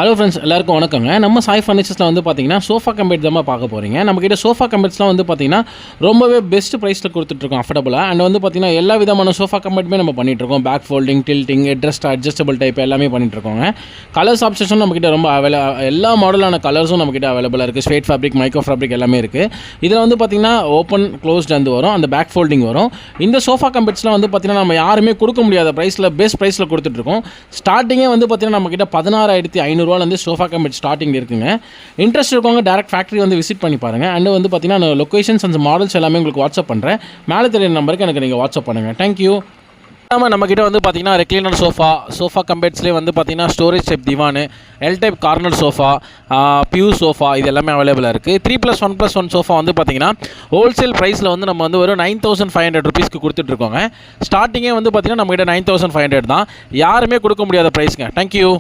Hello friends, எல்லாருக்கும் வணக்கங்க. நம்ம சாய் ஃபர்னிச்சர்ஸில் வந்து பார்த்தீங்கன்னா சோஃபா கம்பெட் தான் பார்க்க போகிறீங்க. நம்மக்கிட்ட சோஃபா கம்பெட்ஸ்லாம் வந்து பார்த்தீங்கன்னா ரொம்பவே பெஸ்ட் ப்ரைஸில் கொடுத்துட்ருக்கோம், அஃபர்டபுளாக. அண்ட் வந்து பார்த்தீங்கன்னா எல்லா விதமான சோஃபா கம்பெட்டுமே நம்ம பண்ணிகிட்ருக்கோம். Back folding, tilting, headrest, adjustable type எல்லாமே பண்ணிகிட்ருக்கோங்க. கலர்ஸ் ஆப்ஷன்ஸும் நம்மக்கிட்ட ரொம்ப எல்லா மாடலான கலர்ஸும் நம்மக்கிட்ட அவைலபிளாக இருக்குது. ஸ்ட்ரெயிட் ஃபேப்ரிக், மைக்ரோ ஃபேப்ரிக் எல்லாமே இருக்குது. இதில் வந்து பார்த்தீங்கன்னா ஓப்பன் க்ளோஸ்ட் வந்து வரும், அந்த பேக் ஃபோல்டிங் வரும். இந்த சோஃபா கம்பெட்ஸ்லாம் வந்து பார்த்தீங்கன்னா நம்ம யாருமே கொடுக்க முடியாத ப்ரைஸில் பெஸ்ட் ப்ரைஸில் கொடுத்துட்ருக்கோம். ஸ்டார்டிங்கே வந்து பார்த்தீங்கன்னா நம்மக்கிட்ட 16,500 சோஃபா கம்பெட் ஸ்டார்டிங் இருக்குங்க. இன்ட்ரெஸ்ட் இருக்கவங்க டேரக்ட் ஃபேக்ட்ரி வந்து விசிட் பண்ணி பாருங்கள். அண்ட் வந்து பார்த்தீங்கன்னா நான் லொக்கேஷன்ஸ் அந்த மாடல்ஸ் எல்லாமே உங்களுக்கு வாட்ஸ்அப் பண்ணுறேன். மேலே தெரியுற நம்பருக்கு எனக்கு நீங்கள் வாட்ஸ்அப் பண்ணுங்கள். தேங்க்யூ. நம்மக்கிட்ட வந்து பார்த்தீங்கன்னா ரெக்லைனர் சோஃபா கம்பெட்ஸ்லேயே வந்து பார்த்தீங்கன்னா ஸ்டோரேஜ் டைப் திவானு, எல் டைப் கார்னர் சோஃபா, பியூ சோஃபா இது எல்லாமே அவைலபிளாக இருக்குது. 3+1+1 சோஃபா வந்து பார்த்தீங்கன்னா ஹோல்சேல் ப்ரைஸில் வந்து நம்ம வந்து ஒரு 9,500 ருபீஸ்க்கு கொடுத்துட்ருக்கோங்க. ஸ்டார்டிங்கே வந்து பார்த்தீங்கன்னா நம்மகிட்ட 9,500 தான். யாருமே கொடுக்க முடியாத ப்ரைஸுங்க. தேங்க்யூ.